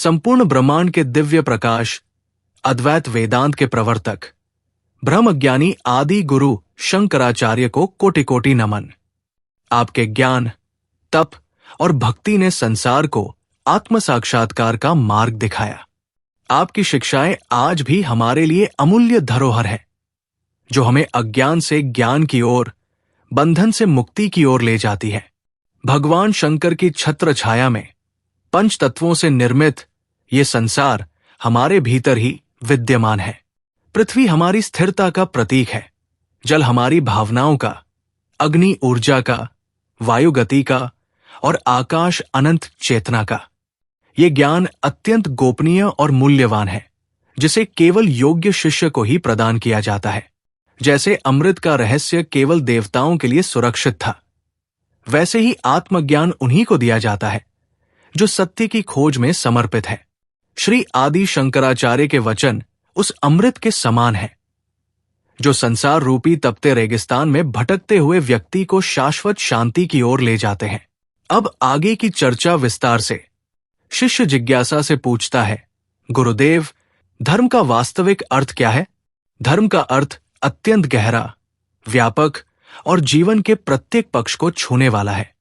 संपूर्ण ब्रह्मांड के दिव्य प्रकाश, अद्वैत वेदांत के प्रवर्तक, ब्रह्मज्ञानी आदि गुरु शंकराचार्य को कोटि कोटि नमन। आपके ज्ञान, तप और भक्ति ने संसार को आत्म साक्षात्कार का मार्ग दिखाया। आपकी शिक्षाएं आज भी हमारे लिए अमूल्य धरोहर है, जो हमें अज्ञान से ज्ञान की ओर, बंधन से मुक्ति की ओर ले जाती है। भगवान शंकर की छत्र छाया में पंच तत्वों से निर्मित ये संसार हमारे भीतर ही विद्यमान है। पृथ्वी हमारी स्थिरता का प्रतीक है, जल हमारी भावनाओं का, अग्नि ऊर्जा का, वायु गति का और आकाश अनंत चेतना का। ये ज्ञान अत्यंत गोपनीय और मूल्यवान है, जिसे केवल योग्य शिष्य को ही प्रदान किया जाता है। जैसे अमृत का रहस्य केवल देवताओं के लिए सुरक्षित था, वैसे ही आत्मज्ञान उन्हीं को दिया जाता है जो सत्य की खोज में समर्पित है। श्री आदि शंकराचार्य के वचन उस अमृत के समान है, जो संसार रूपी तपते रेगिस्तान में भटकते हुए व्यक्ति को शाश्वत शांति की ओर ले जाते हैं। अब आगे की चर्चा विस्तार से। शिष्य जिज्ञासा से पूछता है, गुरुदेव, धर्म का वास्तविक अर्थ क्या है? धर्म का अर्थ अत्यंत गहरा, व्यापक और जीवन के प्रत्येक पक्ष को छूने वाला है।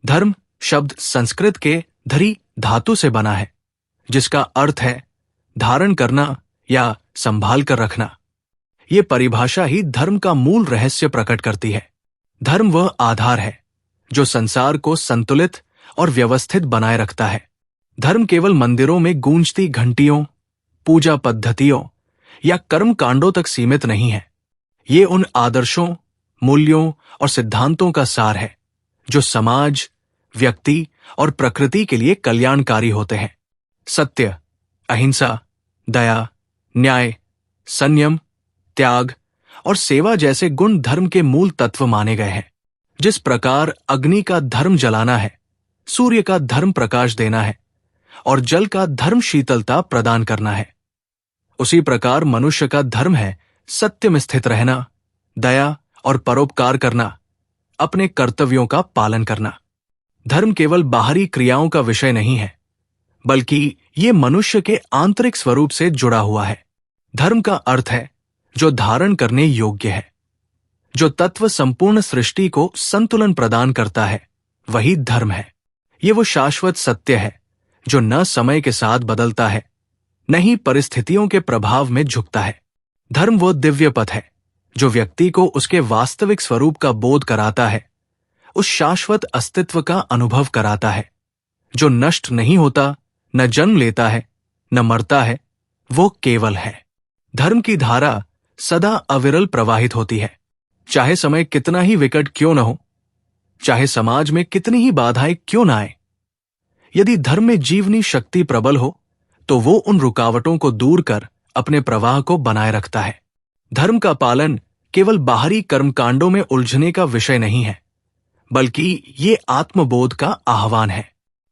धर्म शब्द संस्कृत के धरी धातु से बना है, जिसका अर्थ है धारण करना या संभाल कर रखना। ये परिभाषा ही धर्म का मूल रहस्य प्रकट करती है। धर्म वह आधार है जो संसार को संतुलित और व्यवस्थित बनाए रखता है। धर्म केवल मंदिरों में गूंजती घंटियों, पूजा पद्धतियों या कर्म कांडों तक सीमित नहीं है। ये उन आदर्शों, मूल्यों और सिद्धांतों का सार है जो समाज, व्यक्ति और प्रकृति के लिए कल्याणकारी होते हैं। सत्य, अहिंसा, दया, न्याय, संयम, त्याग और सेवा जैसे गुण धर्म के मूल तत्व माने गए हैं। जिस प्रकार अग्नि का धर्म जलाना है, सूर्य का धर्म प्रकाश देना है और जल का धर्म शीतलता प्रदान करना है, उसी प्रकार मनुष्य का धर्म है सत्य में स्थित रहना, दया और परोपकार करना, अपने कर्तव्यों का पालन करना। धर्म केवल बाहरी क्रियाओं का विषय नहीं है, बल्कि ये मनुष्य के आंतरिक स्वरूप से जुड़ा हुआ है। धर्म का अर्थ है जो धारण करने योग्य है। जो तत्व संपूर्ण सृष्टि को संतुलन प्रदान करता है, वही धर्म है। ये वो शाश्वत सत्य है जो न समय के साथ बदलता है, न ही परिस्थितियों के प्रभाव में झुकता है। धर्म वो दिव्य पथ है जो व्यक्ति को उसके वास्तविक स्वरूप का बोध कराता है, उस शाश्वत अस्तित्व का अनुभव कराता है जो नष्ट नहीं होता, न जन्म लेता है, न मरता है, वो केवल है। धर्म की धारा सदा अविरल प्रवाहित होती है, चाहे समय कितना ही विकट क्यों न हो, चाहे समाज में कितनी ही बाधाएं क्यों न आए। यदि धर्म में जीवनी शक्ति प्रबल हो, तो वो उन रुकावटों को दूर कर अपने प्रवाह को बनाए रखता है। धर्म का पालन केवल बाहरी कर्मकांडों में उलझने का विषय नहीं है, बल्कि ये आत्मबोध का आह्वान है।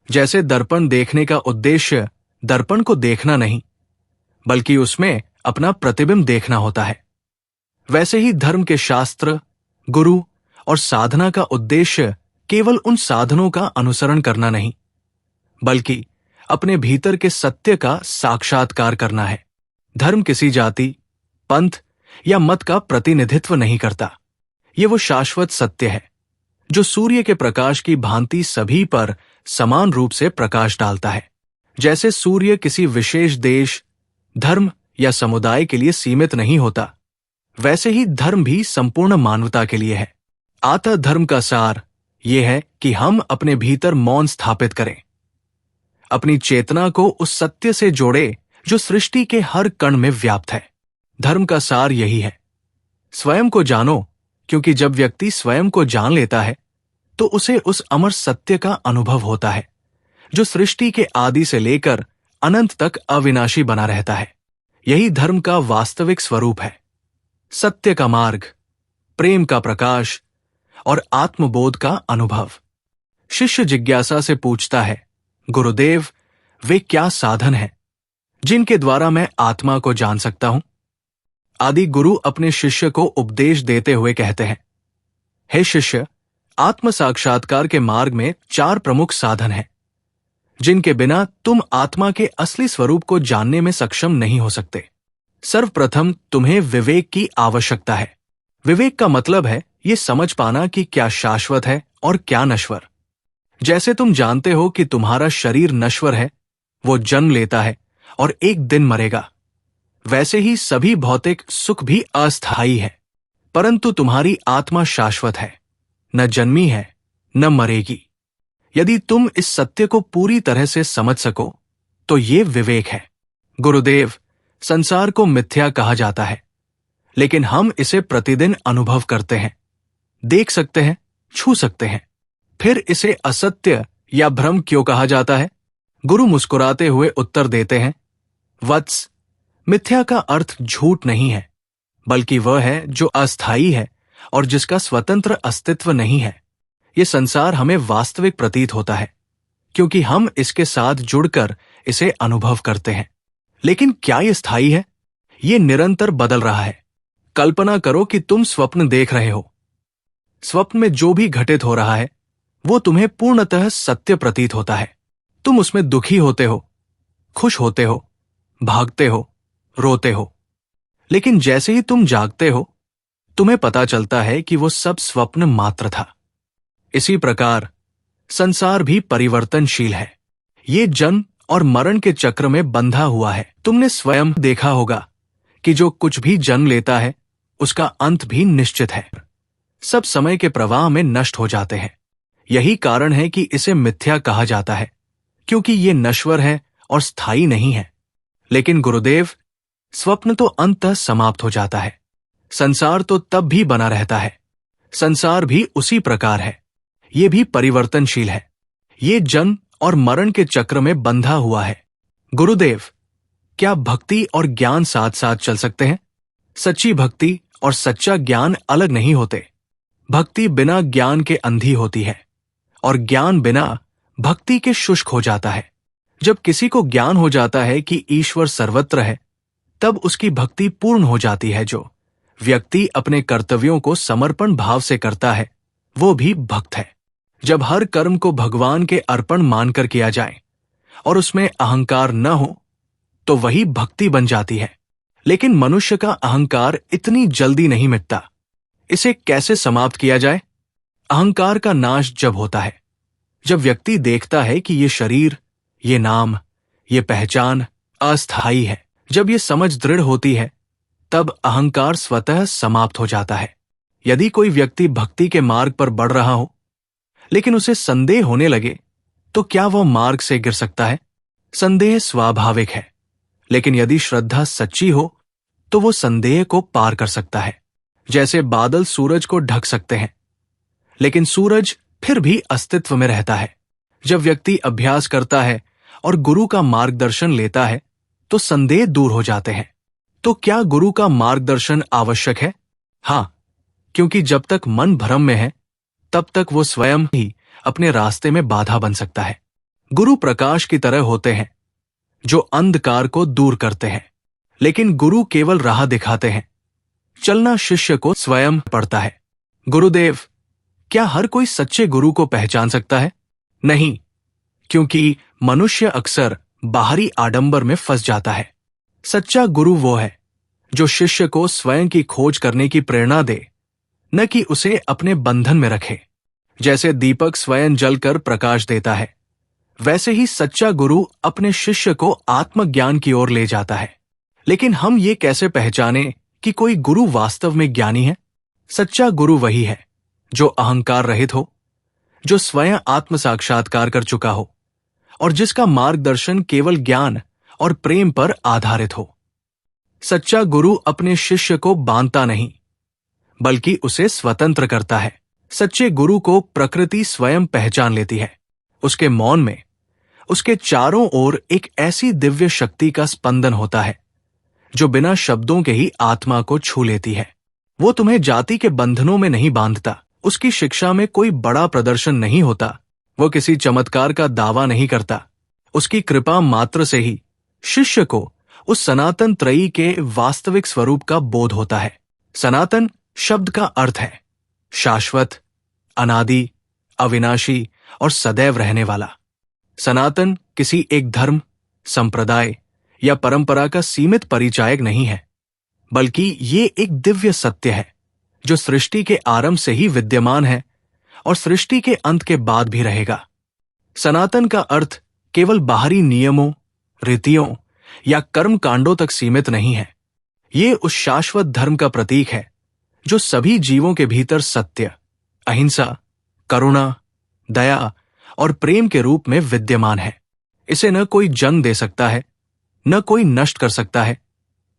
जैसे दर्पण देखने का उद्देश्य दर्पण को देखना नहीं, बल्कि उसमें अपना प्रतिबिंब देखना होता है, वैसे ही धर्म के शास्त्र, गुरु और साधना का उद्देश्य केवल उन साधनों का अनुसरण करना नहीं, बल्कि अपने भीतर के सत्य का साक्षात्कार करना है। धर्म किसी जाति, पंथ या मत का प्रतिनिधित्व नहीं करता। ये वो शाश्वत सत्य है जो सूर्य के प्रकाश की भांति सभी पर समान रूप से प्रकाश डालता है। जैसे सूर्य किसी विशेष देश, धर्म या समुदाय के लिए सीमित नहीं होता, वैसे ही धर्म भी संपूर्ण मानवता के लिए है। आतः धर्म का सार ये है कि हम अपने भीतर मौन स्थापित करें, अपनी चेतना को उस सत्य से जोड़े जो सृष्टि के हर कण में व्याप्त है। धर्म का सार यही है, स्वयं को जानो, क्योंकि जब व्यक्ति स्वयं को जान लेता है तो उसे उस अमर सत्य का अनुभव होता है जो सृष्टि के आदि से लेकर अनंत तक अविनाशी बना रहता है। यही धर्म का वास्तविक स्वरूप है। सत्य का मार्ग, प्रेम का प्रकाश और आत्मबोध का अनुभव। शिष्य जिज्ञासा से पूछता है, गुरुदेव, वे क्या साधन हैं जिनके द्वारा मैं आत्मा को जान सकता हूं? आदि गुरु अपने शिष्य को उपदेश देते हुए कहते हैं, हे शिष्य, आत्म साक्षात्कार के मार्ग में 4 प्रमुख साधन हैं जिनके बिना तुम आत्मा के असली स्वरूप को जानने में सक्षम नहीं हो सकते। सर्वप्रथम तुम्हें विवेक की आवश्यकता है। विवेक का मतलब है ये समझ पाना कि क्या शाश्वत है और क्या नश्वर। जैसे तुम जानते हो कि तुम्हारा शरीर नश्वर है, वो जन्म लेता है और एक दिन मरेगा, वैसे ही सभी भौतिक सुख भी अस्थायी है, परंतु तुम्हारी आत्मा शाश्वत है, न जन्मी है न मरेगी। यदि तुम इस सत्य को पूरी तरह से समझ सको तो ये विवेक है। गुरुदेव, संसार को मिथ्या कहा जाता है, लेकिन हम इसे प्रतिदिन अनुभव करते हैं, देख सकते हैं, छू सकते हैं। फिर इसे असत्य या भ्रम क्यों कहा जाता है? गुरु मुस्कुराते हुए उत्तर देते हैं, वत्स, मिथ्या का अर्थ झूठ नहीं है, बल्कि वह है जो अस्थायी है और जिसका स्वतंत्र अस्तित्व नहीं है। ये संसार हमें वास्तविक प्रतीत होता है क्योंकि हम इसके साथ जुड़कर इसे अनुभव करते हैं। लेकिन क्या ये स्थायी है? ये निरंतर बदल रहा है। कल्पना करो कि तुम स्वप्न देख रहे हो। स्वप्न में जो भी घटित हो रहा है वो तुम्हें पूर्णतः सत्य प्रतीत होता है। तुम उसमें दुखी होते हो, खुश होते हो, भागते हो, रोते हो। लेकिन जैसे ही तुम जागते हो, तुम्हें पता चलता है कि वो सब स्वप्न मात्र था। इसी प्रकार संसार भी परिवर्तनशील है। ये जन्म और मरण के चक्र में बंधा हुआ है। तुमने स्वयं देखा होगा कि जो कुछ भी जन्म लेता है उसका अंत भी निश्चित है। सब समय के प्रवाह में नष्ट हो जाते हैं। यही कारण है कि इसे मिथ्या कहा जाता है, क्योंकि ये नश्वर है और स्थायी नहीं है। लेकिन गुरुदेव, स्वप्न तो अंततः समाप्त हो जाता है, संसार तो तब भी बना रहता है। संसार भी उसी प्रकार है, ये भी परिवर्तनशील है। ये जन्म और मरण के चक्र में बंधा हुआ है। गुरुदेव, क्या भक्ति और ज्ञान साथ साथ चल सकते हैं? सच्ची भक्ति और सच्चा ज्ञान अलग नहीं होते। भक्ति बिना ज्ञान के अंधी होती है और ज्ञान बिना भक्ति के शुष्क हो जाता है। जब किसी को ज्ञान हो जाता है कि ईश्वर सर्वत्र है, तब उसकी भक्ति पूर्ण हो जाती है। जो व्यक्ति अपने कर्तव्यों को समर्पण भाव से करता है वो भी भक्त है। जब हर कर्म को भगवान के अर्पण मानकर किया जाए और उसमें अहंकार न हो तो वही भक्ति बन जाती है। लेकिन मनुष्य का अहंकार इतनी जल्दी नहीं मिटता। इसे कैसे समाप्त किया जाए? अहंकार का नाश जब होता है, जब व्यक्ति देखता है कि ये शरीर, ये नाम, ये पहचान अस्थायी है। जब ये समझ दृढ़ होती है, तब अहंकार स्वतः समाप्त हो जाता है। यदि कोई व्यक्ति भक्ति के मार्ग पर बढ़ रहा हो लेकिन उसे संदेह होने लगे, तो क्या वह मार्ग से गिर सकता है? संदेह स्वाभाविक है, लेकिन यदि श्रद्धा सच्ची हो तो वो संदेह को पार कर सकता है। जैसे बादल सूरज को ढक सकते हैं, लेकिन सूरज फिर भी अस्तित्व में रहता है। जब व्यक्ति अभ्यास करता है और गुरु का मार्गदर्शन लेता है तो संदेह दूर हो जाते हैं। तो क्या गुरु का मार्गदर्शन आवश्यक है? हाँ, क्योंकि जब तक मन भ्रम में है तब तक वो स्वयं ही अपने रास्ते में बाधा बन सकता है। गुरु प्रकाश की तरह होते हैं जो अंधकार को दूर करते हैं, लेकिन गुरु केवल राह दिखाते हैं। चलना शिष्य को स्वयं पड़ता है। गुरुदेव, क्या हर कोई सच्चे गुरु को पहचान सकता है? नहीं, क्योंकि मनुष्य अक्सर बाहरी आडंबर में फंस जाता है। सच्चा गुरु वो है जो शिष्य को स्वयं की खोज करने की प्रेरणा दे, न कि उसे अपने बंधन में रखे। जैसे दीपक स्वयं जलकर प्रकाश देता है, वैसे ही सच्चा गुरु अपने शिष्य को आत्मज्ञान की ओर ले जाता है। लेकिन हम ये कैसे पहचाने कि कोई गुरु वास्तव में ज्ञानी है? सच्चा गुरु वही है जो अहंकार रहित हो, जो स्वयं आत्म साक्षात्कार कर चुका हो और जिसका मार्गदर्शन केवल ज्ञान और प्रेम पर आधारित हो। सच्चा गुरु अपने शिष्य को बांधता नहीं, बल्कि उसे स्वतंत्र करता है। सच्चे गुरु को प्रकृति स्वयं पहचान लेती है। उसके मौन में उसके चारों ओर एक ऐसी दिव्य शक्ति का स्पंदन होता है जो बिना शब्दों के ही आत्मा को छू लेती है। वो तुम्हें जाति के बंधनों में नहीं बांधता। उसकी शिक्षा में कोई बड़ा प्रदर्शन नहीं होता। वो किसी चमत्कार का दावा नहीं करता। उसकी कृपा मात्र से ही शिष्य को उस सनातन त्रयी के वास्तविक स्वरूप का बोध होता है। सनातन शब्द का अर्थ है शाश्वत, अनादि, अविनाशी और सदैव रहने वाला। सनातन किसी एक धर्म, संप्रदाय या परंपरा का सीमित परिचायक नहीं है, बल्कि ये एक दिव्य सत्य है जो सृष्टि के आरंभ से ही विद्यमान है और सृष्टि के अंत के बाद भी रहेगा। सनातन का अर्थ केवल बाहरी नियमों, रीतियों या कर्म कांडों तक सीमित नहीं है। ये उस शाश्वत धर्म का प्रतीक है जो सभी जीवों के भीतर सत्य, अहिंसा, करुणा, दया और प्रेम के रूप में विद्यमान है। इसे न कोई जन्म दे सकता है, न कोई नष्ट कर सकता है।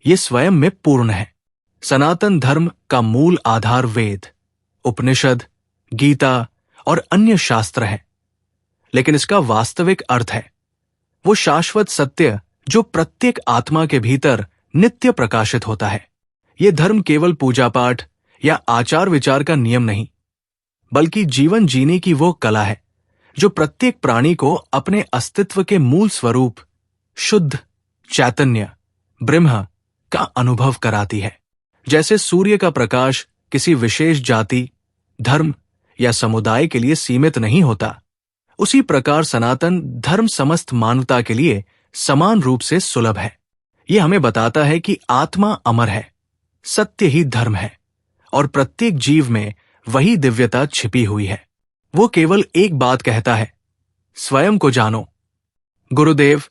ये स्वयं में पूर्ण है। सनातन धर्म का मूल आधार वेद, उपनिषद, गीता और अन्य शास्त्र है। लेकिन इसका वास्तविक अर्थ है वो शाश्वत सत्य जो प्रत्येक आत्मा के भीतर नित्य प्रकाशित होता है। ये धर्म केवल पूजा पाठ या आचार विचार का नियम नहीं, बल्कि जीवन जीने की वो कला है जो प्रत्येक प्राणी को अपने अस्तित्व के मूल स्वरूप, शुद्ध चैतन्य, ब्रह्म का अनुभव कराती है। जैसे सूर्य का प्रकाश किसी विशेष जाति, धर्म या समुदाय के लिए सीमित नहीं होता, उसी प्रकार सनातन धर्म समस्त मानवता के लिए समान रूप से सुलभ है। यह हमें बताता है कि आत्मा अमर है, सत्य ही धर्म है और प्रत्येक जीव में वही दिव्यता छिपी हुई है। वो केवल एक बात कहता है, स्वयं को जानो। गुरुदेव,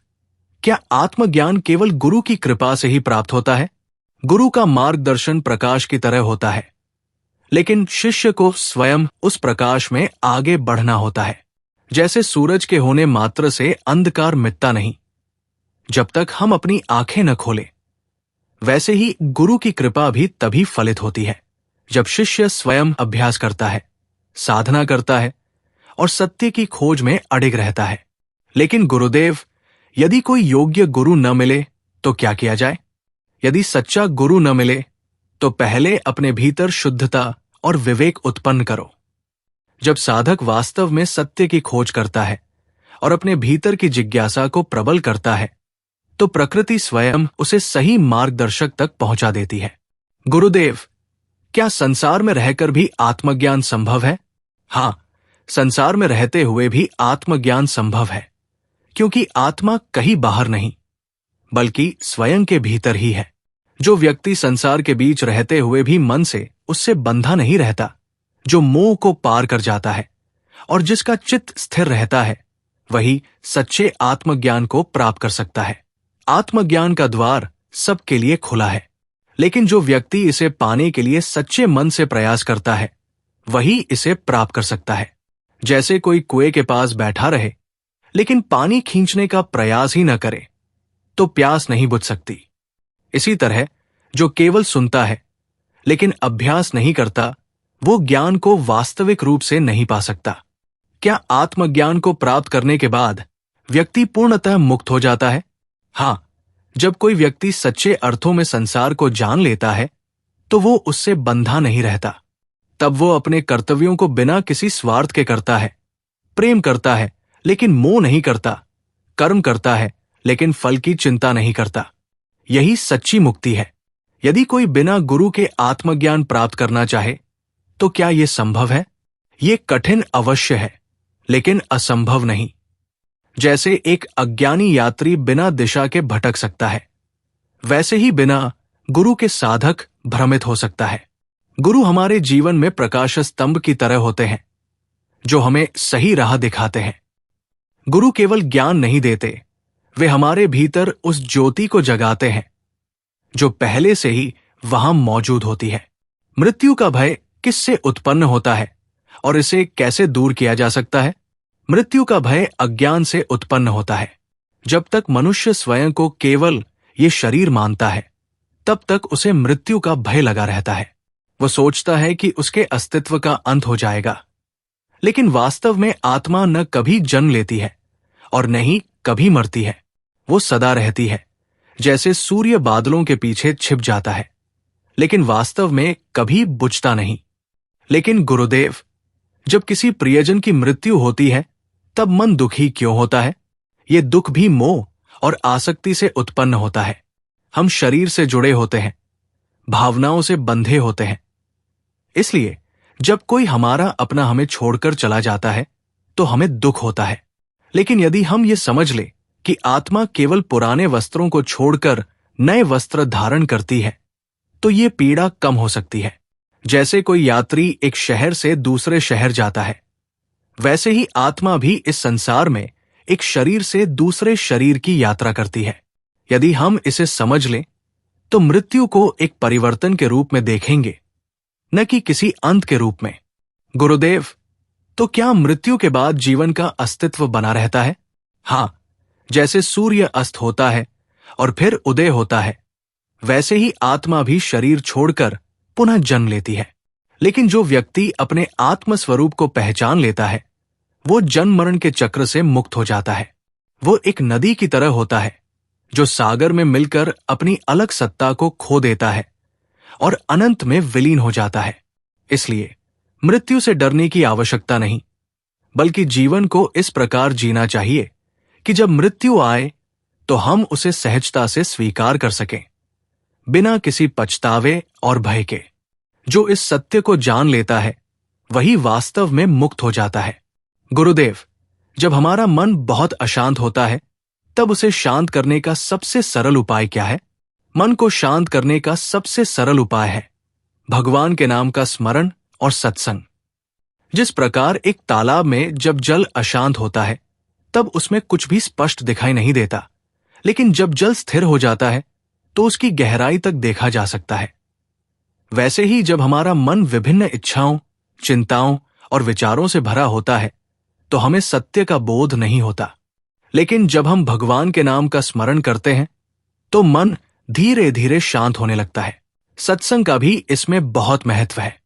क्या आत्मज्ञान केवल गुरु की कृपा से ही प्राप्त होता है? गुरु का मार्गदर्शन प्रकाश की तरह होता है, लेकिन शिष्य को स्वयं उस प्रकाश में आगे बढ़ना होता है। जैसे सूरज के होने मात्र से अंधकार मिटता नहीं जब तक हम अपनी आंखें न खोलें, वैसे ही गुरु की कृपा भी तभी फलित होती है जब शिष्य स्वयं अभ्यास करता है, साधना करता है और सत्य की खोज में अडिग रहता है। लेकिन गुरुदेव, यदि कोई योग्य गुरु न मिले तो क्या किया जाए? यदि सच्चा गुरु न मिले तो पहले अपने भीतर शुद्धता और विवेक उत्पन्न करो। जब साधक वास्तव में सत्य की खोज करता है और अपने भीतर की जिज्ञासा को प्रबल करता है, तो प्रकृति स्वयं उसे सही मार्गदर्शक तक पहुंचा देती है। गुरुदेव, क्या संसार में रहकर भी आत्मज्ञान संभव है? हाँ, संसार में रहते हुए भी आत्मज्ञान संभव है, क्योंकि आत्मा कहीं बाहर नहीं, बल्कि स्वयं के भीतर ही है। जो व्यक्ति संसार के बीच रहते हुए भी मन से उससे बंधा नहीं रहता, जो मोह को पार कर जाता है और जिसका चित्त स्थिर रहता है, वही सच्चे आत्मज्ञान को प्राप्त कर सकता है। आत्मज्ञान का द्वार सबके लिए खुला है, लेकिन जो व्यक्ति इसे पाने के लिए सच्चे मन से प्रयास करता है, वही इसे प्राप्त कर सकता है। जैसे कोई कुएं के पास बैठा रहे, लेकिन पानी खींचने का प्रयास ही न करे, तो प्यास नहीं बुझ सकती। इसी तरह जो केवल सुनता है लेकिन अभ्यास नहीं करता, वो ज्ञान को वास्तविक रूप से नहीं पा सकता। क्या आत्मज्ञान को प्राप्त करने के बाद व्यक्ति पूर्णतः मुक्त हो जाता है? हाँ, जब कोई व्यक्ति सच्चे अर्थों में संसार को जान लेता है, तो वो उससे बंधा नहीं रहता। तब वो अपने कर्तव्यों को बिना किसी स्वार्थ के करता है, प्रेम करता है लेकिन मोह नहीं करता, कर्म करता है लेकिन फल की चिंता नहीं करता। यही सच्ची मुक्ति है। यदि कोई बिना गुरु के आत्मज्ञान प्राप्त करना चाहे, तो क्या यह संभव है? ये कठिन अवश्य है, लेकिन असंभव नहीं। जैसे एक अज्ञानी यात्री बिना दिशा के भटक सकता है, वैसे ही बिना गुरु के साधक भ्रमित हो सकता है। गुरु हमारे जीवन में प्रकाश स्तंभ की तरह होते हैं, जो हमें सही राह दिखाते हैं। गुरु केवल ज्ञान नहीं देते, वे हमारे भीतर उस ज्योति को जगाते हैं जो पहले से ही वहां मौजूद होती है। मृत्यु का भय किससे उत्पन्न होता है और इसे कैसे दूर किया जा सकता है? मृत्यु का भय अज्ञान से उत्पन्न होता है। जब तक मनुष्य स्वयं को केवल ये शरीर मानता है, तब तक उसे मृत्यु का भय लगा रहता है। वो सोचता है कि उसके अस्तित्व का अंत हो जाएगा, लेकिन वास्तव में आत्मा न कभी जन्म लेती है और न ही कभी मरती है। वो सदा रहती है, जैसे सूर्य बादलों के पीछे छिप जाता है, लेकिन वास्तव में कभी बुझता नहीं। लेकिन गुरुदेव, जब किसी प्रियजन की मृत्यु होती है, तब मन दुखी क्यों होता है? ये दुख भी मोह और आसक्ति से उत्पन्न होता है। हम शरीर से जुड़े होते हैं, भावनाओं से बंधे होते हैं। इसलिए जब कोई हमारा अपना हमें छोड़कर चला जाता है, तो हमें दुख होता है। लेकिन यदि हम ये समझ ले कि आत्मा केवल पुराने वस्त्रों को छोड़कर नए वस्त्र धारण करती है, तो ये पीड़ा कम हो सकती है। जैसे कोई यात्री एक शहर से दूसरे शहर जाता है, वैसे ही आत्मा भी इस संसार में एक शरीर से दूसरे शरीर की यात्रा करती है। यदि हम इसे समझ लें तो मृत्यु को एक परिवर्तन के रूप में देखेंगे, न कि किसी अंत के रूप में। गुरुदेव, तो क्या मृत्यु के बाद जीवन का अस्तित्व बना रहता है? हाँ, जैसे सूर्य अस्त होता है और फिर उदय होता है, वैसे ही आत्मा भी शरीर छोड़कर पुनः जन्म लेती है। लेकिन जो व्यक्ति अपने आत्म स्वरूप को पहचान लेता है, वो जन्म मरण के चक्र से मुक्त हो जाता है। वो एक नदी की तरह होता है जो सागर में मिलकर अपनी अलग सत्ता को खो देता है और अनंत में विलीन हो जाता है। इसलिए मृत्यु से डरने की आवश्यकता नहीं, बल्कि जीवन को इस प्रकार जीना चाहिए कि जब मृत्यु आए तो हम उसे सहजता से स्वीकार कर सकें, बिना किसी पछतावे और भय के। जो इस सत्य को जान लेता है वही वास्तव में मुक्त हो जाता है। गुरुदेव, जब हमारा मन बहुत अशांत होता है, तब उसे शांत करने का सबसे सरल उपाय क्या है? मन को शांत करने का सबसे सरल उपाय है भगवान के नाम का स्मरण और सत्संग। जिस प्रकार एक तालाब में जब जल अशांत होता है, तब उसमें कुछ भी स्पष्ट दिखाई नहीं देता, लेकिन जब जल स्थिर हो जाता है तो उसकी गहराई तक देखा जा सकता है। वैसे ही जब हमारा मन विभिन्न इच्छाओं, चिंताओं और विचारों से भरा होता है, तो हमें सत्य का बोध नहीं होता। लेकिन जब हम भगवान के नाम का स्मरण करते हैं, तो मन धीरे धीरे शांत होने लगता है। सत्संग का भी इसमें बहुत महत्व है।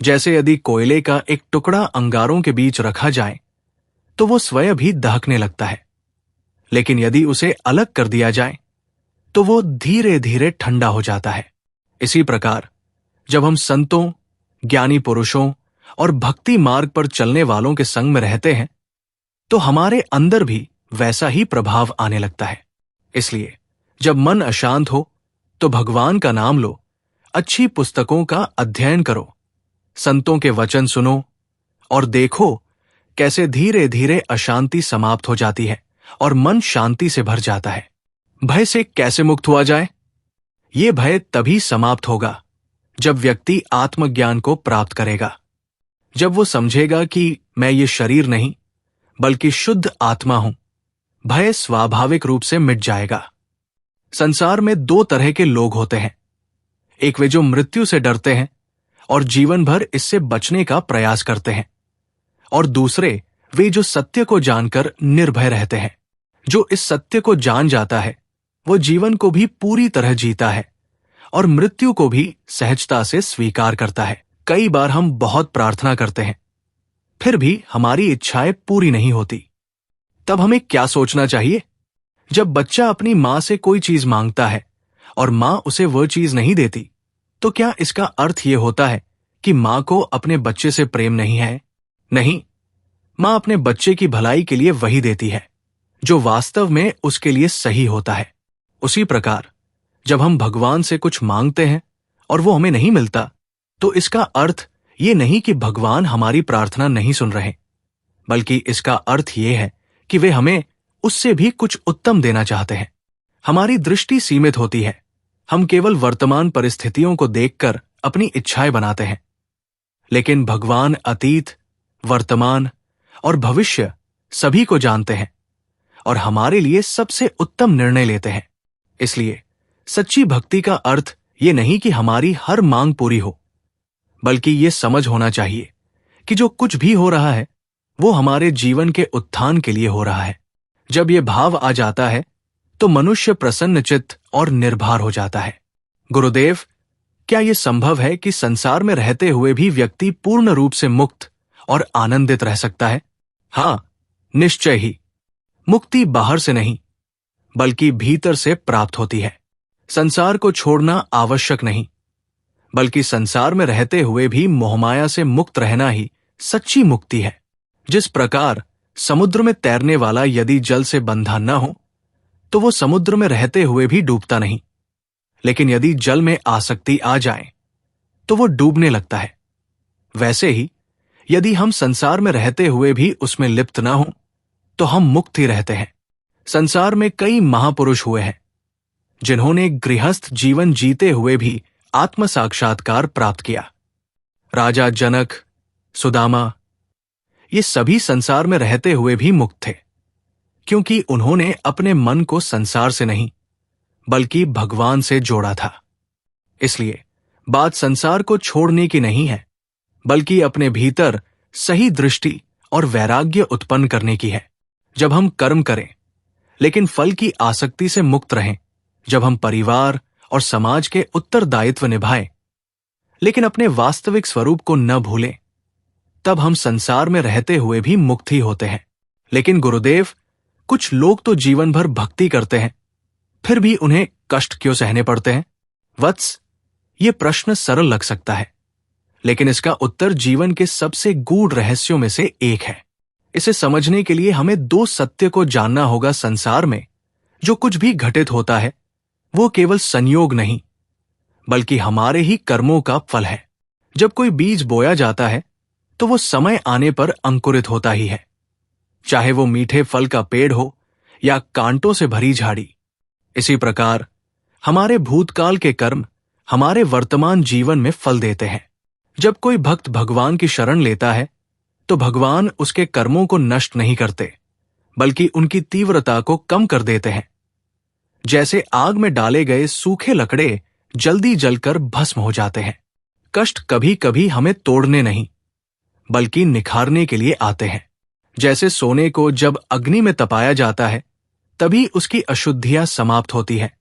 जैसे यदि कोयले का एक टुकड़ा अंगारों के बीच रखा जाए, तो वो स्वयं भी दहकने लगता है, लेकिन यदि उसे अलग कर दिया जाए तो वो धीरे धीरे ठंडा हो जाता है। इसी प्रकार जब हम संतों, ज्ञानी पुरुषों और भक्ति मार्ग पर चलने वालों के संग में रहते हैं, तो हमारे अंदर भी वैसा ही प्रभाव आने लगता है। इसलिए जब मन अशांत हो तो भगवान का नाम लो, अच्छी पुस्तकों का अध्ययन करो, संतों के वचन सुनो और देखो कैसे धीरे धीरे अशांति समाप्त हो जाती है और मन शांति से भर जाता है। भय से कैसे मुक्त हुआ जाए? ये भय तभी समाप्त होगा जब व्यक्ति आत्मज्ञान को प्राप्त करेगा। जब वो समझेगा कि मैं ये शरीर नहीं बल्कि शुद्ध आत्मा हूं, भय स्वाभाविक रूप से मिट जाएगा। संसार में दो तरह के लोग होते हैं, एक वे जो मृत्यु से डरते हैं और जीवन भर इससे बचने का प्रयास करते हैं, और दूसरे वे जो सत्य को जानकर निर्भय रहते हैं। जो इस सत्य को जान जाता है वो जीवन को भी पूरी तरह जीता है और मृत्यु को भी सहजता से स्वीकार करता है। कई बार हम बहुत प्रार्थना करते हैं, फिर भी हमारी इच्छाएं पूरी नहीं होती। तब हमें क्या सोचना चाहिए? जब बच्चा अपनी मां से कोई चीज मांगता है और मां उसे वह चीज नहीं देती, तो क्या इसका अर्थ यह होता है कि मां को अपने बच्चे से प्रेम नहीं है? नहीं, मां अपने बच्चे की भलाई के लिए वही देती है जो वास्तव में उसके लिए सही होता है। उसी प्रकार जब हम भगवान से कुछ मांगते हैं और वो हमें नहीं मिलता, तो इसका अर्थ ये नहीं कि भगवान हमारी प्रार्थना नहीं सुन रहे, बल्कि इसका अर्थ ये है कि वे हमें उससे भी कुछ उत्तम देना चाहते हैं। हमारी दृष्टि सीमित होती है, हम केवल वर्तमान परिस्थितियों को देखकर अपनी इच्छाएं बनाते हैं, लेकिन भगवान अतीत, वर्तमान और भविष्य सभी को जानते हैं और हमारे लिए सबसे उत्तम निर्णय लेते हैं। इसलिए सच्ची भक्ति का अर्थ ये नहीं कि हमारी हर मांग पूरी हो, बल्कि ये समझ होना चाहिए कि जो कुछ भी हो रहा है वो हमारे जीवन के उत्थान के लिए हो रहा है। जब ये भाव आ जाता है तो मनुष्य प्रसन्नचित्त और निर्भर हो जाता है। गुरुदेव, क्या यह संभव है कि संसार में रहते हुए भी व्यक्ति पूर्ण रूप से मुक्त और आनंदित रह सकता है? हाँ, निश्चय ही। मुक्ति बाहर से नहीं बल्कि भीतर से प्राप्त होती है। संसार को छोड़ना आवश्यक नहीं, बल्कि संसार में रहते हुए भी मोहमाया से मुक्त रहना ही सच्ची मुक्ति है। जिस प्रकार समुद्र में तैरने वाला यदि जल से बंधा न हो तो वो समुद्र में रहते हुए भी डूबता नहीं, लेकिन यदि जल में आसक्ति आ जाए तो वो डूबने लगता है। वैसे ही यदि हम संसार में रहते हुए भी उसमें लिप्त न हो तो हम मुक्त ही रहते हैं। संसार में कई महापुरुष हुए हैं जिन्होंने गृहस्थ जीवन जीते हुए भी आत्म साक्षात्कार प्राप्त किया। राजा जनक, सुदामा, ये सभी संसार में रहते हुए भी मुक्त थे, क्योंकि उन्होंने अपने मन को संसार से नहीं बल्कि भगवान से जोड़ा था। इसलिए बात संसार को छोड़ने की नहीं है, बल्कि अपने भीतर सही दृष्टि और वैराग्य उत्पन्न करने की है। जब हम कर्म करें लेकिन फल की आसक्ति से मुक्त रहें, जब हम परिवार और समाज के उत्तरदायित्व निभाएं लेकिन अपने वास्तविक स्वरूप को न भूलें, तब हम संसार में रहते हुए भी मुक्त ही होते हैं। लेकिन गुरुदेव, कुछ लोग तो जीवन भर भक्ति करते हैं, फिर भी उन्हें कष्ट क्यों सहने पड़ते हैं? वत्स, ये प्रश्न सरल लग सकता है, लेकिन इसका उत्तर जीवन के सबसे गूढ़ रहस्यों में से एक है। इसे समझने के लिए हमें दो सत्य को जानना होगा। संसार में जो कुछ भी घटित होता है वो केवल संयोग नहीं, बल्कि हमारे ही कर्मों का फल है। जब कोई बीज बोया जाता है तो वो समय आने पर अंकुरित होता ही है, चाहे वो मीठे फल का पेड़ हो या कांटों से भरी झाड़ी। इसी प्रकार हमारे भूतकाल के कर्म हमारे वर्तमान जीवन में फल देते हैं। जब कोई भक्त भगवान की शरण लेता है तो भगवान उसके कर्मों को नष्ट नहीं करते, बल्कि उनकी तीव्रता को कम कर देते हैं। जैसे आग में डाले गए सूखे लकड़े जल्दी जलकर भस्म हो जाते हैं। कष्ट कभी कभी हमें तोड़ने नहीं बल्कि निखारने के लिए आते हैं। जैसे सोने को जब अग्नि में तपाया जाता है तभी उसकी अशुद्धियां समाप्त होती है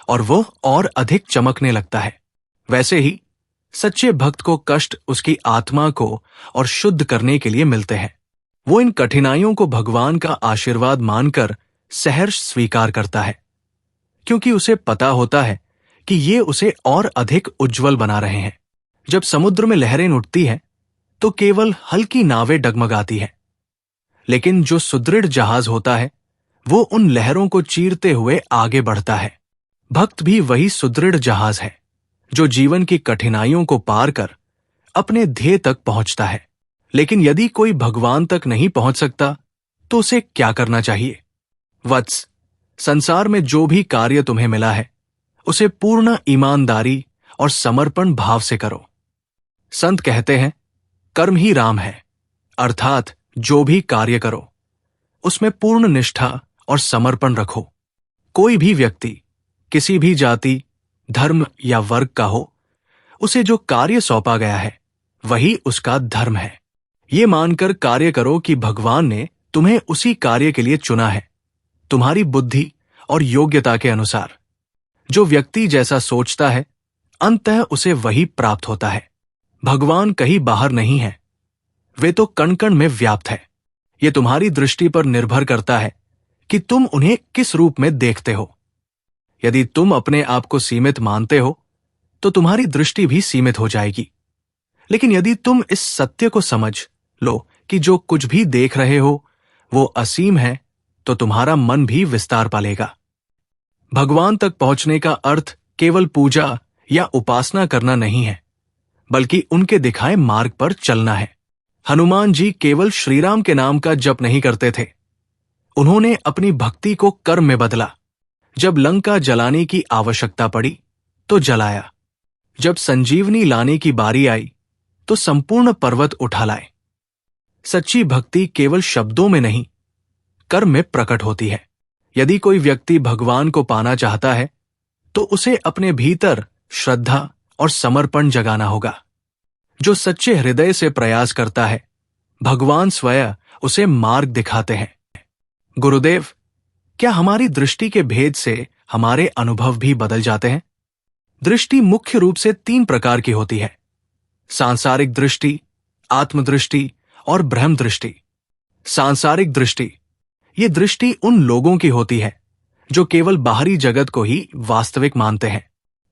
और वो और अधिक चमकने लगता है, वैसे ही सच्चे भक्त को कष्ट उसकी आत्मा को और शुद्ध करने के लिए मिलते हैं। वो इन कठिनाइयों को भगवान का आशीर्वाद मानकर सहर्ष स्वीकार करता है, क्योंकि उसे पता होता है कि ये उसे और अधिक उज्जवल बना रहे हैं। जब समुद्र में लहरें उठती हैं तो केवल हल्की नावें डगमगाती हैं, लेकिन जो सुदृढ़ जहाज होता है वो उन लहरों को चीरते हुए आगे बढ़ता है। भक्त भी वही सुदृढ़ जहाज है जो जीवन की कठिनाइयों को पार कर अपने ध्येय तक पहुंचता है। लेकिन यदि कोई भगवान तक नहीं पहुंच सकता तो उसे क्या करना चाहिए? वत्स, संसार में जो भी कार्य तुम्हें मिला है उसे पूर्ण ईमानदारी और समर्पण भाव से करो। संत कहते हैं, कर्म ही राम है, अर्थात जो भी कार्य करो उसमें पूर्ण निष्ठा और समर्पण रखो। कोई भी व्यक्ति किसी भी जाति, धर्म या वर्ग का हो, उसे जो कार्य सौंपा गया है वही उसका धर्म है। ये मानकर कार्य करो कि भगवान ने तुम्हें उसी कार्य के लिए चुना है, तुम्हारी बुद्धि और योग्यता के अनुसार। जो व्यक्ति जैसा सोचता है अंततः उसे वही प्राप्त होता है। भगवान कहीं बाहर नहीं है, वे तो कण कण में व्याप्त है। ये तुम्हारी दृष्टि पर निर्भर करता है कि तुम उन्हें किस रूप में देखते हो। यदि तुम अपने आप को सीमित मानते हो तो तुम्हारी दृष्टि भी सीमित हो जाएगी। लेकिन यदि तुम इस सत्य को समझ लो कि जो कुछ भी देख रहे हो वो असीम है, तो तुम्हारा मन भी विस्तार पालेगा। भगवान तक पहुंचने का अर्थ केवल पूजा या उपासना करना नहीं है, बल्कि उनके दिखाए मार्ग पर चलना है। हनुमान जी केवल श्रीराम के नाम का जप नहीं करते थे, उन्होंने अपनी भक्ति को कर्म में बदला। जब लंका जलाने की आवश्यकता पड़ी तो जलाया, जब संजीवनी लाने की बारी आई तो संपूर्ण पर्वत उठा लाए। सच्ची भक्ति केवल शब्दों में नहीं, कर्म में प्रकट होती है। यदि कोई व्यक्ति भगवान को पाना चाहता है तो उसे अपने भीतर श्रद्धा और समर्पण जगाना होगा। जो सच्चे हृदय से प्रयास करता है, भगवान स्वयं उसे मार्ग दिखाते हैं। गुरुदेव, क्या हमारी दृष्टि के भेद से हमारे अनुभव भी बदल जाते हैं? दृष्टि मुख्य रूप से 3 प्रकार की होती है: सांसारिक दृष्टि, आत्मदृष्टि और ब्रह्म दृष्टि। सांसारिक दृष्टि, ये दृष्टि उन लोगों की होती है जो केवल बाहरी जगत को ही वास्तविक मानते हैं।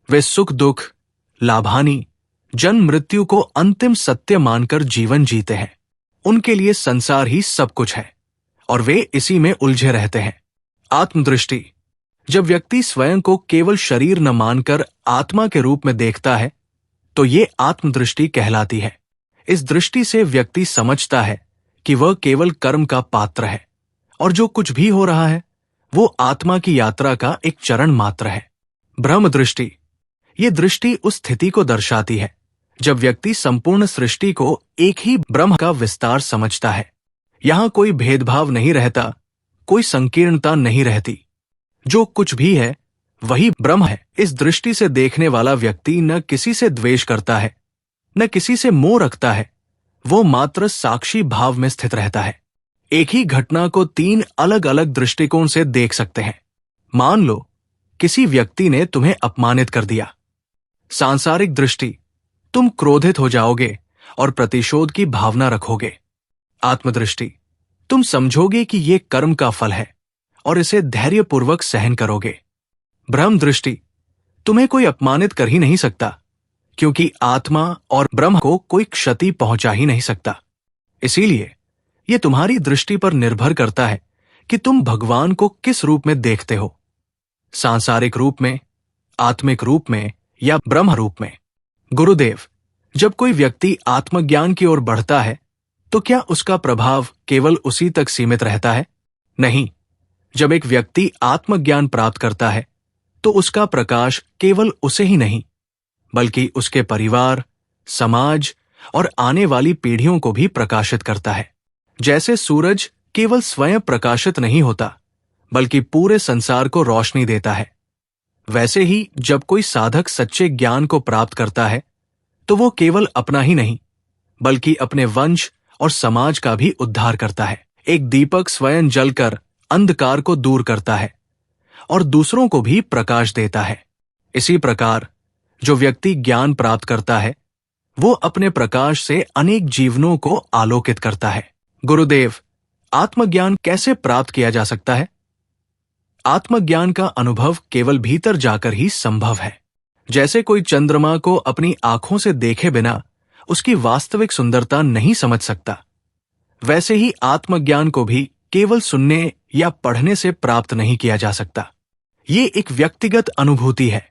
वे सुख दुख, लाभानी, जन्म मृत्यु को अंतिम सत्य मानकर जीवन जीते हैं। उनके लिए संसार ही सब कुछ है और वे इसी में उलझे रहते हैं। आत्मदृष्टि, जब व्यक्ति स्वयं को केवल शरीर न मानकर आत्मा के रूप में देखता है तो ये आत्मदृष्टि कहलाती है। इस दृष्टि से व्यक्ति समझता है कि वह केवल कर्म का पात्र है और जो कुछ भी हो रहा है वो आत्मा की यात्रा का एक चरण मात्र है। ब्रह्म दृष्टि, ये दृष्टि उस स्थिति को दर्शाती है जब व्यक्ति संपूर्ण सृष्टि को एक ही ब्रह्म का विस्तार समझता है। यहां कोई भेदभाव नहीं रहता, कोई संकीर्णता नहीं रहती। जो कुछ भी है वही ब्रह्म है। इस दृष्टि से देखने वाला व्यक्ति न किसी से द्वेष करता है, न किसी से मोह रखता है। वो मात्र साक्षी भाव में स्थित रहता है। एक ही घटना को 3 अलग अलग दृष्टिकोण से देख सकते हैं। मान लो किसी व्यक्ति ने तुम्हें अपमानित कर दिया। सांसारिक दृष्टि, तुम क्रोधित हो जाओगे और प्रतिशोध की भावना रखोगे। आत्मदृष्टि, तुम समझोगे कि यह कर्म का फल है और इसे धैर्यपूर्वक सहन करोगे। ब्रह्म दृष्टि, तुम्हें कोई अपमानित कर ही नहीं सकता, क्योंकि आत्मा और ब्रह्म को कोई क्षति पहुंचा ही नहीं सकता। इसीलिए यह तुम्हारी दृष्टि पर निर्भर करता है कि तुम भगवान को किस रूप में देखते हो, सांसारिक रूप में, आत्मिक रूप में या ब्रह्म रूप में। गुरुदेव, जब कोई व्यक्ति आत्मज्ञान की ओर बढ़ता है तो क्या उसका प्रभाव केवल उसी तक सीमित रहता है? नहीं। जब एक व्यक्ति आत्मज्ञान प्राप्त करता है तो उसका प्रकाश केवल उसे ही नहीं बल्कि उसके परिवार, समाज और आने वाली पीढ़ियों को भी प्रकाशित करता है। जैसे सूरज केवल स्वयं प्रकाशित नहीं होता बल्कि पूरे संसार को रोशनी देता है, वैसे ही जब कोई साधक सच्चे ज्ञान को प्राप्त करता है तो वो केवल अपना ही नहीं बल्कि अपने वंश और समाज का भी उद्धार करता है। एक दीपक स्वयं जलकर अंधकार को दूर करता है और दूसरों को भी प्रकाश देता है। इसी प्रकार जो व्यक्ति ज्ञान प्राप्त करता है वो अपने प्रकाश से अनेक जीवनों को आलोकित करता है। गुरुदेव, आत्मज्ञान कैसे प्राप्त किया जा सकता है? आत्मज्ञान का अनुभव केवल भीतर जाकर ही संभव है। जैसे कोई चंद्रमा को अपनी आंखों से देखे बिना उसकी वास्तविक सुंदरता नहीं समझ सकता, वैसे ही आत्मज्ञान को भी केवल सुनने या पढ़ने से प्राप्त नहीं किया जा सकता। ये एक व्यक्तिगत अनुभूति है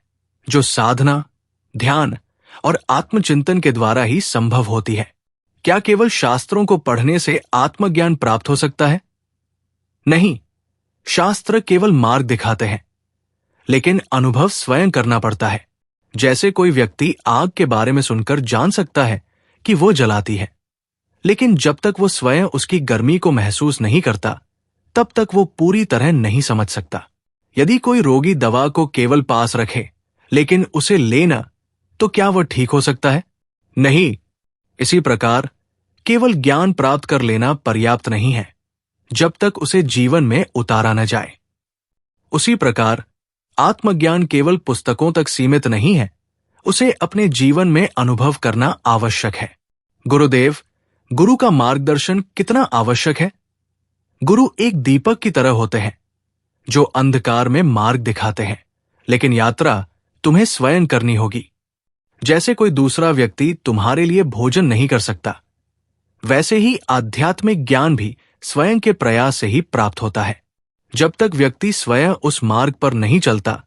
जो साधना, ध्यान और आत्मचिंतन के द्वारा ही संभव होती है। क्या केवल शास्त्रों को पढ़ने से आत्मज्ञान प्राप्त हो सकता है? नहीं। शास्त्र केवल मार्ग दिखाते हैं, लेकिन अनुभव स्वयं करना पड़ता है। जैसे कोई व्यक्ति आग के बारे में सुनकर जान सकता है कि वो जलाती है, लेकिन जब तक वो स्वयं उसकी गर्मी को महसूस नहीं करता तब तक वो पूरी तरह नहीं समझ सकता। यदि कोई रोगी दवा को केवल पास रखे लेकिन उसे ले न, तो क्या वह ठीक हो सकता है? नहीं। इसी प्रकार केवल ज्ञान प्राप्त कर लेना पर्याप्त नहीं है जब तक उसे जीवन में उतारा न जाए। उसी प्रकार आत्मज्ञान केवल पुस्तकों तक सीमित नहीं है, उसे अपने जीवन में अनुभव करना आवश्यक है। गुरुदेव, गुरु का मार्गदर्शन कितना आवश्यक है? गुरु एक दीपक की तरह होते हैं जो अंधकार में मार्ग दिखाते हैं, लेकिन यात्रा तुम्हें स्वयं करनी होगी। जैसे कोई दूसरा व्यक्ति तुम्हारे लिए भोजन नहीं कर सकता, वैसे ही आध्यात्मिक ज्ञान भी स्वयं के प्रयास से ही प्राप्त होता है। जब तक व्यक्ति स्वयं उस मार्ग पर नहीं चलता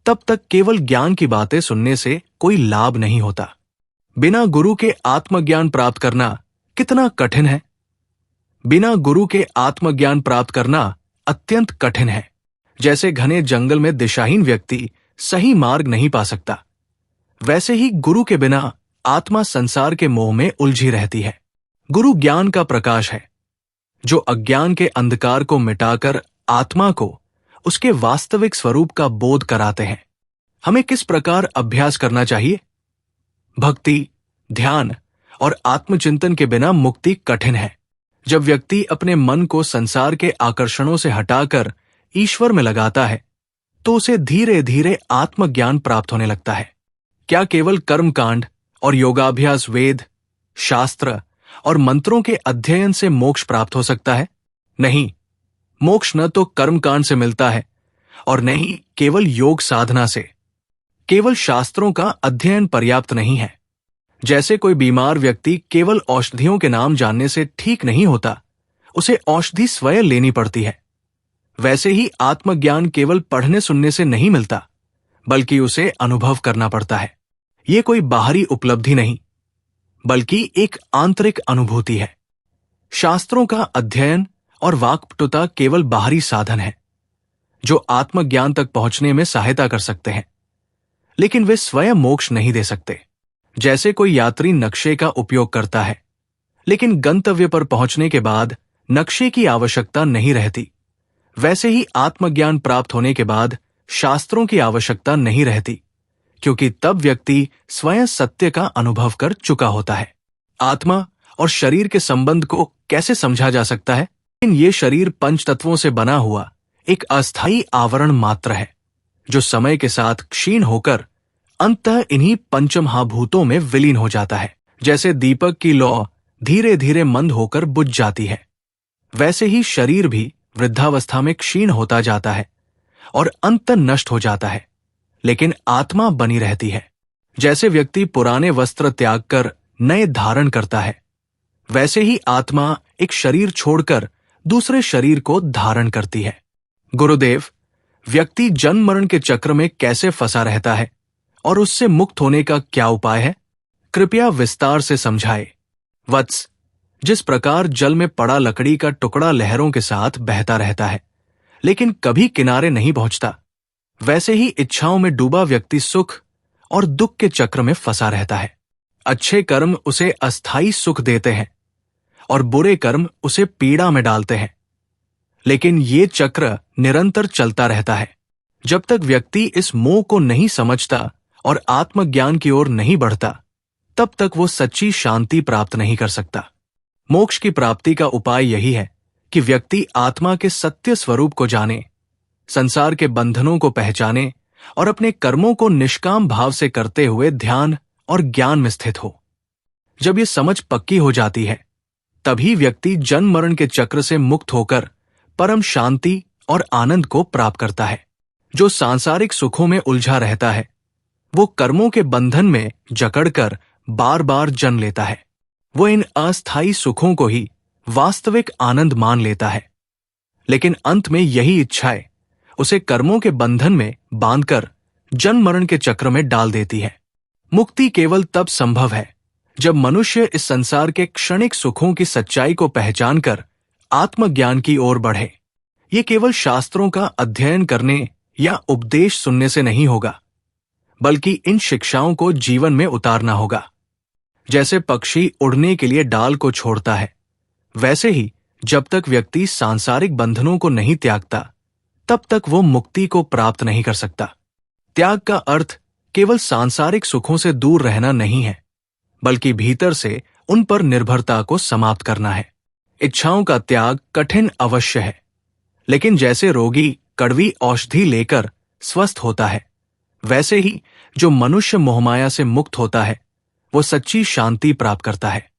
तब तक केवल ज्ञान की बातें सुनने से कोई लाभ नहीं होता। बिना गुरु के आत्मज्ञान प्राप्त करना कितना कठिन है। बिना गुरु के आत्मज्ञान प्राप्त करना अत्यंत कठिन है। जैसे घने जंगल में दिशाहीन व्यक्ति सही मार्ग नहीं पा सकता, वैसे ही गुरु के बिना आत्मा संसार के मोह में उलझी रहती है। गुरु ज्ञान का प्रकाश है जो अज्ञान के अंधकार को मिटाकर आत्मा को उसके वास्तविक स्वरूप का बोध कराते हैं। हमें किस प्रकार अभ्यास करना चाहिए? भक्ति, ध्यान और आत्मचिंतन के बिना मुक्ति कठिन है। जब व्यक्ति अपने मन को संसार के आकर्षणों से हटाकर ईश्वर में लगाता है तो उसे धीरे धीरे आत्मज्ञान प्राप्त होने लगता है। क्या केवल कर्मकांड और योगाभ्यास, वेद, शास्त्र और मंत्रों के अध्ययन से मोक्ष प्राप्त हो सकता है? नहीं। मोक्ष न तो कर्मकांड से मिलता है और न ही केवल योग साधना से। केवल शास्त्रों का अध्ययन पर्याप्त नहीं है। जैसे कोई बीमार व्यक्ति केवल औषधियों के नाम जानने से ठीक नहीं होता, उसे औषधि स्वयं लेनी पड़ती है, वैसे ही आत्मज्ञान केवल पढ़ने सुनने से नहीं मिलता, बल्कि उसे अनुभव करना पड़ता है। ये कोई बाहरी उपलब्धि नहीं, बल्कि एक आंतरिक अनुभूति है। शास्त्रों का अध्ययन और वाक्पटुता केवल बाहरी साधन है जो आत्मज्ञान तक पहुंचने में सहायता कर सकते हैं, लेकिन वे स्वयं मोक्ष नहीं दे सकते। जैसे कोई यात्री नक्शे का उपयोग करता है, लेकिन गंतव्य पर पहुंचने के बाद नक्शे की आवश्यकता नहीं रहती, वैसे ही आत्मज्ञान प्राप्त होने के बाद शास्त्रों की आवश्यकता नहीं रहती, क्योंकि तब व्यक्ति स्वयं सत्य का अनुभव कर चुका होता है। आत्मा और शरीर के संबंध को कैसे समझा जा सकता है? ये शरीर पंच तत्वों से बना हुआ एक अस्थायी आवरण मात्र है, जो समय के साथ क्षीण होकर अंततः इन्हीं पंचमहाभूतों में विलीन हो जाता है। जैसे दीपक की लौ धीरे धीरे मंद होकर बुझ जाती है, वैसे ही शरीर भी वृद्धावस्था में क्षीण होता जाता है और अंत नष्ट हो जाता है, लेकिन आत्मा बनी रहती है। जैसे व्यक्ति पुराने वस्त्र त्याग कर नए धारण करता है, वैसे ही आत्मा एक शरीर छोड़कर दूसरे शरीर को धारण करती है। गुरुदेव, व्यक्ति जन्म मरण के चक्र में कैसे फंसा रहता है और उससे मुक्त होने का क्या उपाय है? कृपया विस्तार से समझाए। वत्स, जिस प्रकार जल में पड़ा लकड़ी का टुकड़ा लहरों के साथ बहता रहता है लेकिन कभी किनारे नहीं पहुंचता, वैसे ही इच्छाओं में डूबा व्यक्ति सुख और दुख के चक्र में फंसा रहता है। अच्छे कर्म उसे अस्थायी सुख देते हैं और बुरे कर्म उसे पीड़ा में डालते हैं, लेकिन ये चक्र निरंतर चलता रहता है। जब तक व्यक्ति इस मोह को नहीं समझता और आत्मज्ञान की ओर नहीं बढ़ता, तब तक वो सच्ची शांति प्राप्त नहीं कर सकता। मोक्ष की प्राप्ति का उपाय यही है कि व्यक्ति आत्मा के सत्य स्वरूप को जाने, संसार के बंधनों को पहचाने और अपने कर्मों को निष्काम भाव से करते हुए ध्यान और ज्ञान में स्थित हो। जब ये समझ पक्की हो जाती है, तभी व्यक्ति जन्म मरण के चक्र से मुक्त होकर परम शांति और आनंद को प्राप्त करता है। जो सांसारिक सुखों में उलझा रहता है, वो कर्मों के बंधन में जकड़कर बार बार जन्म लेता है। वो इन अस्थायी सुखों को ही वास्तविक आनंद मान लेता है, लेकिन अंत में यही इच्छाएं उसे कर्मों के बंधन में बांधकर जन्म मरण के चक्र में डाल देती है। मुक्ति केवल तब संभव है जब मनुष्य इस संसार के क्षणिक सुखों की सच्चाई को पहचानकर आत्मज्ञान की ओर बढ़े। ये केवल शास्त्रों का अध्ययन करने या उपदेश सुनने से नहीं होगा, बल्कि इन शिक्षाओं को जीवन में उतारना होगा। जैसे पक्षी उड़ने के लिए डाल को छोड़ता है, वैसे ही जब तक व्यक्ति सांसारिक बंधनों को नहीं त्यागता, तब तक वो मुक्ति को प्राप्त नहीं कर सकता। त्याग का अर्थ केवल सांसारिक सुखों से दूर रहना नहीं है, बल्कि भीतर से उन पर निर्भरता को समाप्त करना है। इच्छाओं का त्याग कठिन अवश्य है, लेकिन जैसे रोगी कड़वी औषधि लेकर स्वस्थ होता है, वैसे ही जो मनुष्य मोहमाया से मुक्त होता है, वो सच्ची शांति प्राप्त करता है।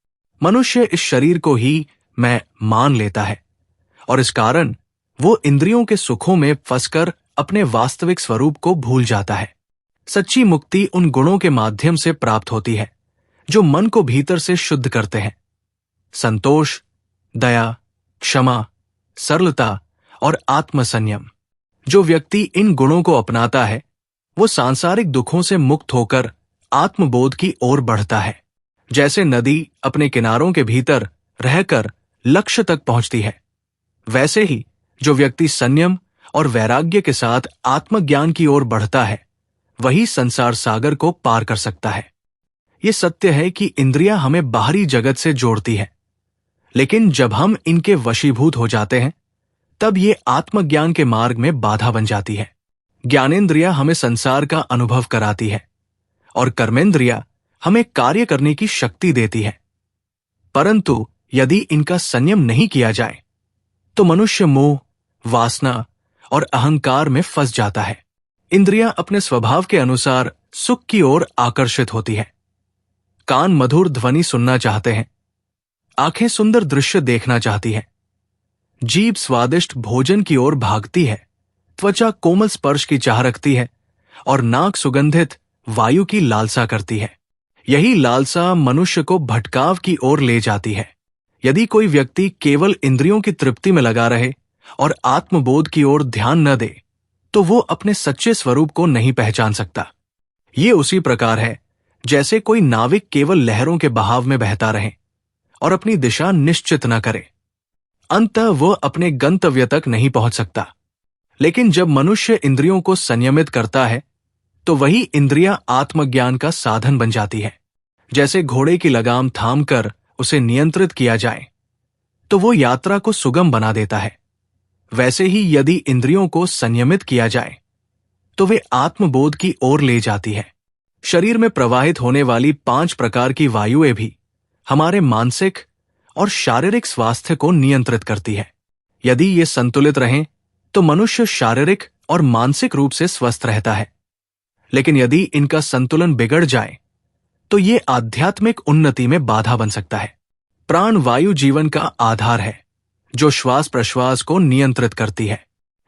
मनुष्य इस शरीर को ही मैं मान लेता है और इस कारण वो इंद्रियों के सुखों में फंसकर अपने वास्तविक स्वरूप को भूल जाता है। सच्ची मुक्ति उन गुणों के माध्यम से प्राप्त होती है जो मन को भीतर से शुद्ध करते हैं। संतोष, दया, क्षमा, सरलता और आत्मसंयम। जो व्यक्ति इन गुणों को अपनाता है, वो सांसारिक दुखों से मुक्त होकर आत्मबोध की ओर बढ़ता है। जैसे नदी अपने किनारों के भीतर रहकर लक्ष्य तक पहुंचती है, वैसे ही जो व्यक्ति संयम और वैराग्य के साथ आत्मज्ञान की ओर बढ़ता है, वही संसार सागर को पार कर सकता है। ये सत्य है कि इंद्रियां हमें बाहरी जगत से जोड़ती है, लेकिन जब हम इनके वशीभूत हो जाते हैं, तब ये आत्मज्ञान के मार्ग में बाधा बन जाती है। ज्ञानेंद्रियां हमें संसार का अनुभव कराती है और कर्मेंद्रियां हमें कार्य करने की शक्ति देती है। परंतु यदि इनका संयम नहीं किया जाए, तो मनुष्य मोह, वासना और अहंकार में फंस जाता है। इंद्रियां अपने स्वभाव के अनुसार सुख की ओर आकर्षित होती है। कान मधुर ध्वनि सुनना चाहते हैं, आंखें सुंदर दृश्य देखना चाहती है, जीभ स्वादिष्ट भोजन की ओर भागती है, त्वचा कोमल स्पर्श की चाह रखती है और नाक सुगंधित वायु की लालसा करती है। यही लालसा मनुष्य को भटकाव की ओर ले जाती है। यदि कोई व्यक्ति केवल इंद्रियों की तृप्ति में लगा रहे और आत्मबोध की ओर ध्यान न दे, तो वो अपने सच्चे स्वरूप को नहीं पहचान सकता। ये उसी प्रकार है जैसे कोई नाविक केवल लहरों के बहाव में बहता रहे और अपनी दिशा निश्चित न करे। अंततः वह अपने गंतव्य तक नहीं पहुंच सकता। लेकिन जब मनुष्य इंद्रियों को संयमित करता है तो वही इंद्रियां आत्मज्ञान का साधन बन जाती है। जैसे घोड़े की लगाम थामकर उसे नियंत्रित किया जाए तो वो यात्रा को सुगम बना देता है, वैसे ही यदि इंद्रियों को संयमित किया जाए तो वे आत्मबोध की ओर ले जाती है। शरीर में प्रवाहित होने वाली 5 प्रकार की वायुएं भी हमारे मानसिक और शारीरिक स्वास्थ्य को नियंत्रित करती है। यदि ये संतुलित रहें तो मनुष्य शारीरिक और मानसिक रूप से स्वस्थ रहता है। लेकिन यदि इनका संतुलन बिगड़ जाए तो ये आध्यात्मिक उन्नति में बाधा बन सकता है। प्राण वायु जीवन का आधार है, जो श्वास प्रश्वास को नियंत्रित करती है।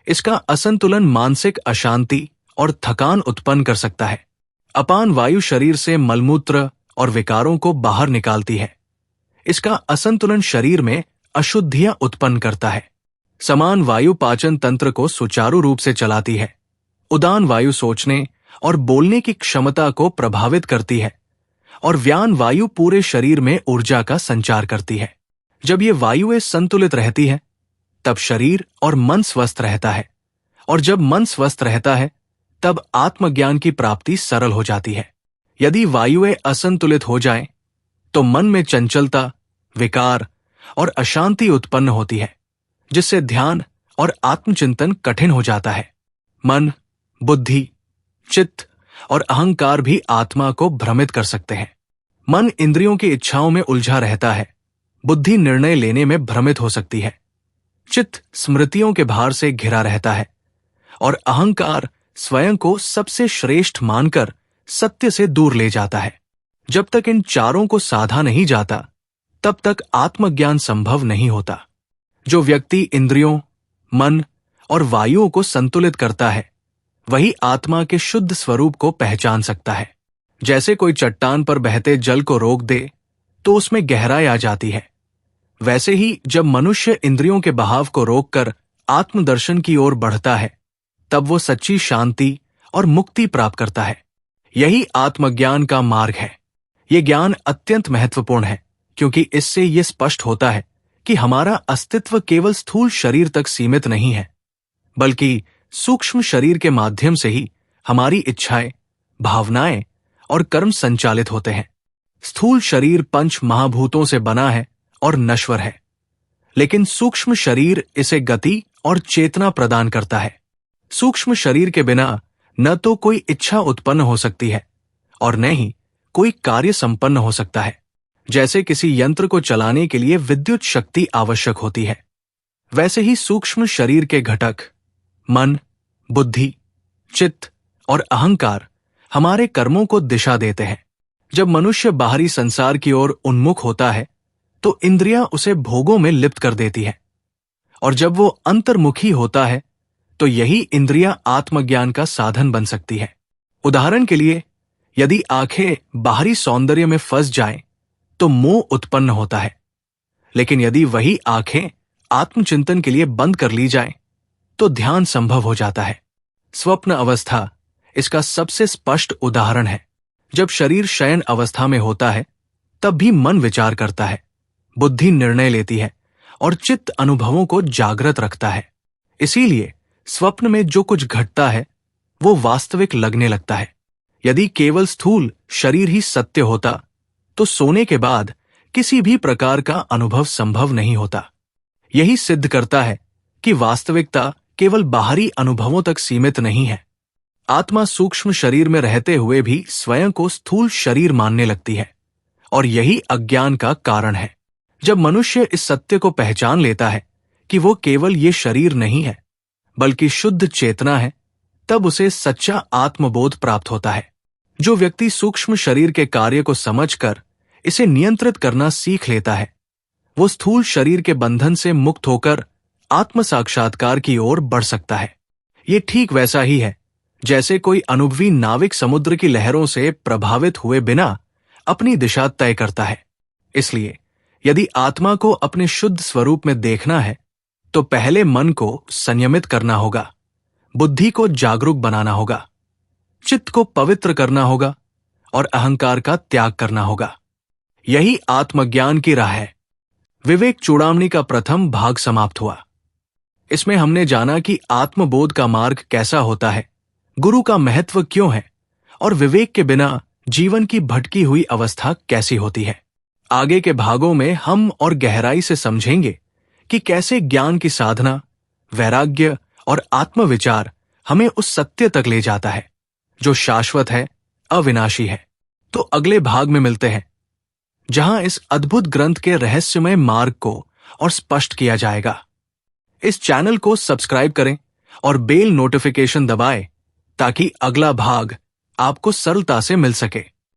इसका असंतुलन मानसिक अशांति और थकान उत्पन्न कर सकता है। अपान वायु शरीर से मलमूत्र और विकारों को बाहर निकालती है। इसका असंतुलन शरीर में अशुद्धियां उत्पन्न करता है। समान वायु पाचन तंत्र को सुचारू रूप से चलाती है। उदान वायु सोचने और बोलने की क्षमता को प्रभावित करती है और व्यान वायु पूरे शरीर में ऊर्जा का संचार करती है। जब ये वायुएं संतुलित रहती है तब शरीर और मन स्वस्थ रहता है, और जब मन स्वस्थ रहता है तब आत्मज्ञान की प्राप्ति सरल हो जाती है। यदि वायुएं असंतुलित हो जाएं तो मन में चंचलता, विकार और अशांति उत्पन्न होती है, जिससे ध्यान और आत्मचिंतन कठिन हो जाता है। मन, बुद्धि, चित्त और अहंकार भी आत्मा को भ्रमित कर सकते हैं। मन इंद्रियों की इच्छाओं में उलझा रहता है, बुद्धि निर्णय लेने में भ्रमित हो सकती है, चित्त स्मृतियों के भार से घिरा रहता है और अहंकार स्वयं को सबसे श्रेष्ठ मानकर सत्य से दूर ले जाता है। जब तक इन चारों को साधा नहीं जाता तब तक आत्मज्ञान संभव नहीं होता। जो व्यक्ति इंद्रियों, मन और वायुओं को संतुलित करता है वही आत्मा के शुद्ध स्वरूप को पहचान सकता है। जैसे कोई चट्टान पर बहते जल को रोक दे तो उसमें गहराई आ जाती है, वैसे ही जब मनुष्य इंद्रियों के बहाव को रोककर आत्मदर्शन की ओर बढ़ता है तब वो सच्ची शांति और मुक्ति प्राप्त करता है। यही आत्मज्ञान का मार्ग है। ये ज्ञान अत्यंत महत्वपूर्ण है, क्योंकि इससे ये स्पष्ट होता है कि हमारा अस्तित्व केवल स्थूल शरीर तक सीमित नहीं है, बल्कि सूक्ष्म शरीर के माध्यम से ही हमारी इच्छाएं, भावनाएं और कर्म संचालित होते हैं। स्थूल शरीर 5 महाभूतों से बना है और नश्वर है, लेकिन सूक्ष्म शरीर इसे गति और चेतना प्रदान करता है। सूक्ष्म शरीर के बिना न तो कोई इच्छा उत्पन्न हो सकती है और न ही कोई कार्य संपन्न हो सकता है। जैसे किसी यंत्र को चलाने के लिए विद्युत शक्ति आवश्यक होती है, वैसे ही सूक्ष्म शरीर के घटक मन, बुद्धि, चित्त और अहंकार हमारे कर्मों को दिशा देते हैं। जब मनुष्य बाहरी संसार की ओर उन्मुख होता है तो इंद्रियां उसे भोगों में लिप्त कर देती है, और जब वो अंतर्मुखी होता है तो यही इंद्रियां आत्मज्ञान का साधन बन सकती है। उदाहरण के लिए, यदि आंखें बाहरी सौंदर्य में फंस जाएं तो मोह उत्पन्न होता है, लेकिन यदि वही आंखें आत्मचिंतन के लिए बंद कर ली जाएं तो ध्यान संभव हो जाता है। स्वप्न अवस्था इसका सबसे स्पष्ट उदाहरण है। जब शरीर शयन अवस्था में होता है तब भी मन विचार करता है, बुद्धि निर्णय लेती है और चित्त अनुभवों को जागृत रखता है। इसीलिए स्वप्न में जो कुछ घटता है वो वास्तविक लगने लगता है। यदि केवल स्थूल शरीर ही सत्य होता तो सोने के बाद किसी भी प्रकार का अनुभव संभव नहीं होता। यही सिद्ध करता है कि वास्तविकता केवल बाहरी अनुभवों तक सीमित नहीं है। आत्मा सूक्ष्म शरीर में रहते हुए भी स्वयं को स्थूल शरीर मानने लगती है, और यही अज्ञान का कारण है। जब मनुष्य इस सत्य को पहचान लेता है कि वो केवल ये शरीर नहीं है बल्कि शुद्ध चेतना है, तब उसे सच्चा आत्मबोध प्राप्त होता है। जो व्यक्ति सूक्ष्म शरीर के कार्य को समझकर इसे नियंत्रित करना सीख लेता है, वो स्थूल शरीर के बंधन से मुक्त होकर आत्म साक्षात्कार की ओर बढ़ सकता है। ये ठीक वैसा ही है जैसे कोई अनुभवी नाविक समुद्र की लहरों से प्रभावित हुए बिना अपनी दिशा तय करता है। इसलिए यदि आत्मा को अपने शुद्ध स्वरूप में देखना है तो पहले मन को संयमित करना होगा, बुद्धि को जागरूक बनाना होगा, चित्त को पवित्र करना होगा और अहंकार का त्याग करना होगा। यही आत्मज्ञान की राह है। विवेक चूड़ामणि का प्रथम भाग समाप्त हुआ। इसमें हमने जाना कि आत्मबोध का मार्ग कैसा होता है, गुरु का महत्व क्यों है और विवेक के बिना जीवन की भटकी हुई अवस्था कैसी होती है। आगे के भागों में हम और गहराई से समझेंगे कि कैसे ज्ञान की साधना, वैराग्य और आत्मविचार हमें उस सत्य तक ले जाता है जो शाश्वत है, अविनाशी है। तो अगले भाग में मिलते हैं, जहां इस अद्भुत ग्रंथ के रहस्यमय मार्ग को और स्पष्ट किया जाएगा। इस चैनल को सब्सक्राइब करें और बेल नोटिफिकेशन दबाएं ताकि अगला भाग आपको सरलता से मिल सके।